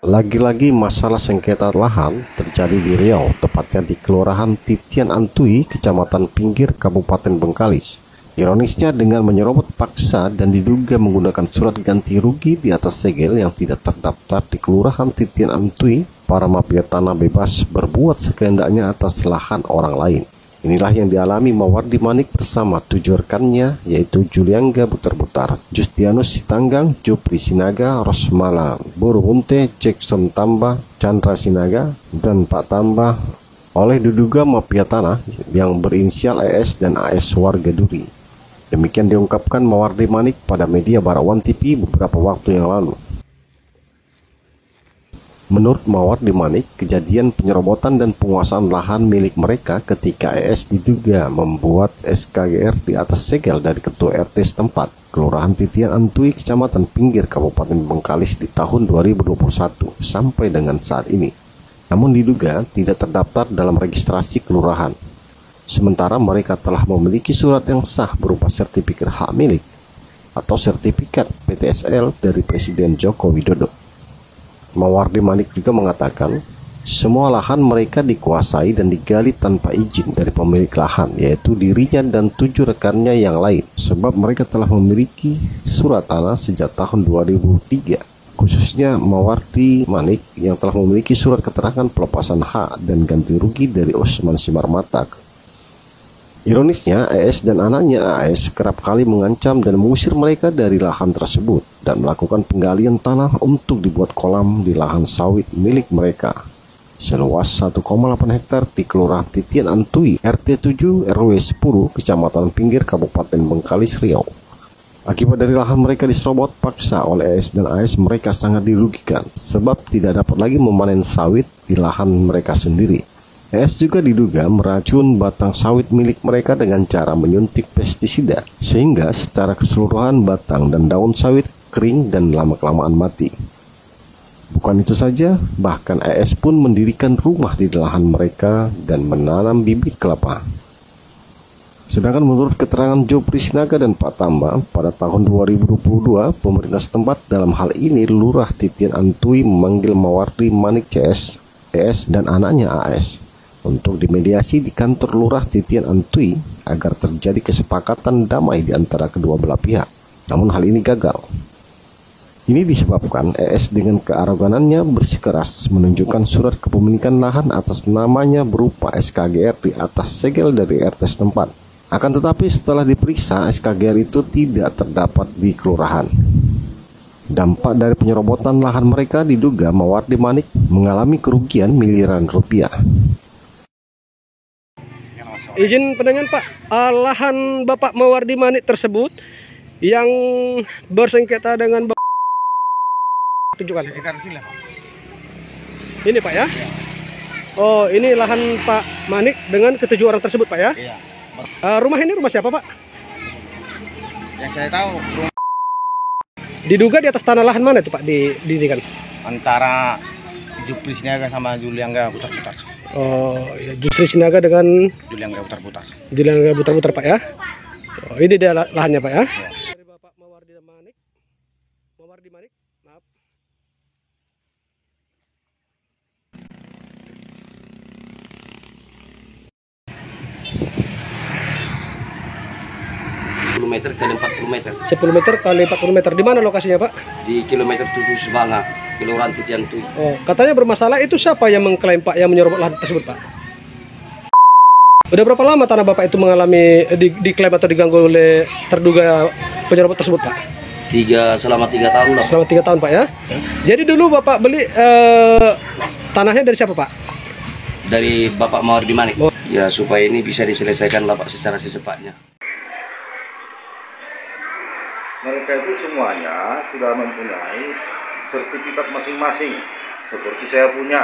Lagi-lagi masalah sengketa lahan terjadi di Riau, tepatnya di Kelurahan Titian Antui, Kecamatan Pinggir, Kabupaten Bengkalis. Ironisnya, dengan menyerobot paksa dan diduga menggunakan surat ganti rugi di atas segel yang tidak terdaftar di Kelurahan Titian Antui, para mafia tanah bebas berbuat sekehendaknya atas lahan orang lain. Inilah yang dialami Mawardi Manik bersama 7 rekannya, yaitu Juliangga Butar-Butar, Justianus Sitanggang, Jupri Sinaga, Rosmala Boruhunte, Jackson Tambah, Chandra Sinaga, dan Pak Tambah oleh diduga mafia tanah yang berinisial ES dan AS warga Duri. Demikian diungkapkan Mawardi Manik pada media Barawan TV beberapa waktu yang lalu. Menurut Mawardi Manik, kejadian penyerobotan dan penguasaan lahan milik mereka ketika ES diduga membuat SKGR di atas segel dari Ketua RT setempat, Kelurahan Titian Antui, Kecamatan Pinggir, Kabupaten Bengkalis di tahun 2021 sampai dengan saat ini. Namun diduga tidak terdaftar dalam registrasi kelurahan. Sementara mereka telah memiliki surat yang sah berupa sertifikat hak milik atau sertifikat PTSL dari Presiden Joko Widodo. Mawardi Manik juga mengatakan, semua lahan mereka dikuasai dan digali tanpa izin dari pemilik lahan, yaitu dirinya dan 7 rekannya yang lain, sebab mereka telah memiliki surat tanah sejak tahun 2003. Khususnya Mawardi Manik yang telah memiliki surat keterangan pelepasan hak dan ganti rugi dari Osman Simarmatak. Ironisnya, ES dan anaknya AS kerap kali mengancam dan mengusir mereka dari lahan tersebut dan melakukan penggalian tanah untuk dibuat kolam di lahan sawit milik mereka seluas 1,8 hektar di Kelurahan Titian Antui, RT 7 RW 10, Kecamatan Pinggir, Kabupaten Bengkalis, Riau. Akibat dari lahan mereka diserobot paksa oleh ES dan AS, mereka sangat dirugikan sebab tidak dapat lagi memanen sawit di lahan mereka sendiri. ES juga diduga meracun batang sawit milik mereka dengan cara menyuntik pestisida, sehingga secara keseluruhan batang dan daun sawit kering dan lama-kelamaan mati. Bukan itu saja, bahkan ES pun mendirikan rumah di lahan mereka dan menanam bibit kelapa. Sedangkan menurut keterangan Jupri Sinaga dan Pak Tambah, pada tahun 2022, pemerintah setempat, dalam hal ini Lurah Titian Antui, memanggil Mawardi Manik CS, ES dan anaknya AS untuk dimediasi di kantor Lurah Titian Antui agar terjadi kesepakatan damai di antara kedua belah pihak. Namun hal ini gagal. Ini disebabkan ES dengan kearoganannya bersikeras menunjukkan surat kepemilikan lahan atas namanya berupa SKGR di atas segel dari RT setempat. Akan tetapi setelah diperiksa, SKGR itu tidak terdapat di kelurahan. Dampak dari penyerobotan lahan mereka diduga Mawardi Manik mengalami kerugian miliaran rupiah. Izin penanyaan Pak, lahan Bapak Mawardi Manik tersebut yang bersengketa dengan tunjukkan. Ini Pak ya? Oh, ini lahan Pak Manik dengan ke-7 orang tersebut Pak ya? Iya. Rumah ini rumah siapa Pak? Yang saya tahu Diduga di atas tanah lahan mana itu Pak didirikan? antara Jupri Sinaga sama Juliangga Butar-Butar. Oh, ya, Justri Sinaga dengan Juliangga Butar-Butar. Juliangga Butar-Butar Pak ya? Oh, ini dia lahannya Pak ya? Ya. Dari Bapak Mawardi Manik, maaf. Meter kali 40 meter 10 meter kali 40 meter. Di mana lokasinya Pak? di kilometer 7 Sebanga, Kelurahan Titian Antui. Oh, katanya bermasalah. Itu siapa yang mengklaim Pak yang menyerobot lahan tersebut Pak? Udah berapa lama tanah Bapak itu mengalami diklaim atau diganggu oleh terduga penyerobot tersebut Pak? Selama 3 tahun lah. Selama 3 tahun Pak ya? Jadi dulu Bapak beli tanahnya dari siapa Pak? Dari Bapak Mawardi Manik. Oh. Ya, supaya ini bisa diselesaikan lah Pak secara secepatnya. Mereka itu semuanya sudah mempunyai sertifikat masing-masing, seperti saya punya.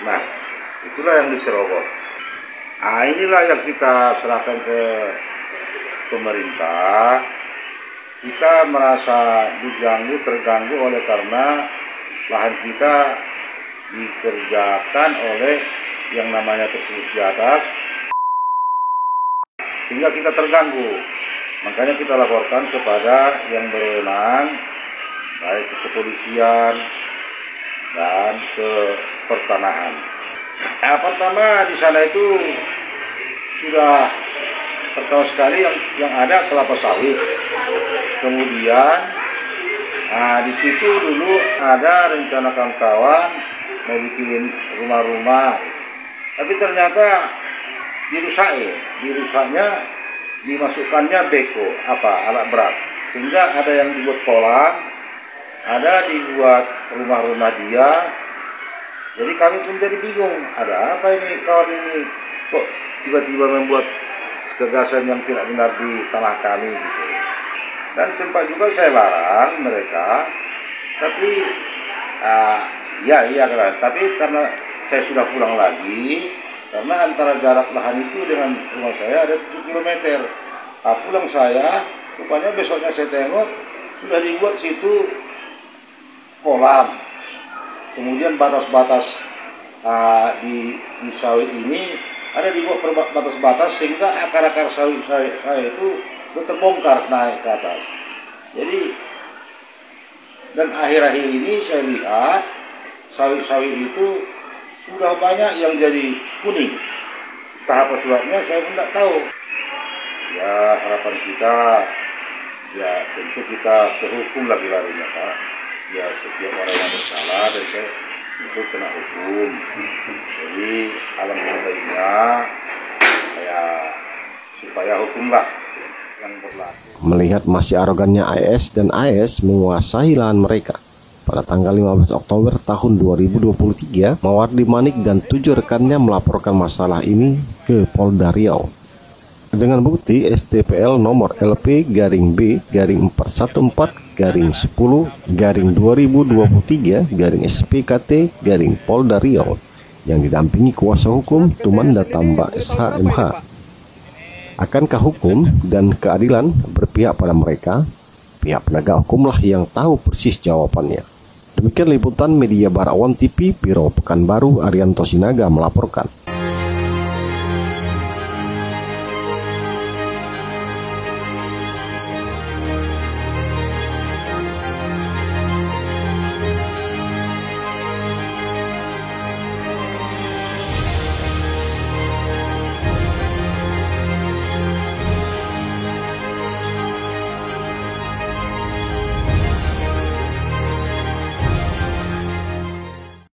Nah, itulah yang diserobot. Nah, inilah yang kita serahkan ke pemerintah. Kita merasa terganggu oleh karena lahan kita dikerjakan oleh yang namanya tersebut di atas, sehingga kita terganggu. Makanya kita laporkan kepada yang berwenang, baik kepolisian dan ke pertanahan. Pertama di sana itu sudah pertama sekali yang ada kelapa sawit. Kemudian di situ dulu ada rencana kawan-kawan mau bikin rumah-rumah, tapi ternyata dirusaknya, dimasukkannya beko alat berat, sehingga ada yang dibuat kolam, ada dibuat rumah-rumah dia. Jadi kami pun jadi bingung, ada apa ini kawan ini kok tiba-tiba membuat gagasan yang tidak benar di tanah kami gitu. Dan sempat juga saya larang mereka, tapi tapi karena saya sudah pulang lagi, karena antara jarak lahan itu dengan rumah saya ada 7 km. Pulang saya, rupanya besoknya saya tengok sudah dibuat situ kolam. Kemudian batas-batas di sawit ini ada dibuat batas-batas sehingga akar-akar sawit saya itu terbongkar naik ke atas. Jadi, dan akhir-akhir ini saya lihat sawit-sawit itu sudah banyak yang jadi kuning. Entah apa sebabnya saya pun tidak tahu. Ya harapan kita, ya tentu kita terhukum lagi-larinya Pak. Ya setiap orang yang bersalah dan saya itu kena hukum. Jadi alangkah baiknya supaya hukumlah yang berlaku. Melihat masih arogannya AS dan AS menguasai lahan mereka, pada tanggal 15 Oktober tahun 2023, Mawardi Manik dan 7 rekannya melaporkan masalah ini ke Polda Riau. Dengan bukti STPL nomor LP-B-414-10-2023-SPKT-Polda Riau yang didampingi kuasa hukum Tumanda Tamba SHMH. Akankah hukum dan keadilan berpihak pada mereka? Pihak penegak hukumlah yang tahu persis jawabannya. Demikian liputan Media Barawan TV, Biro Pekanbaru, Arianto Sinaga melaporkan.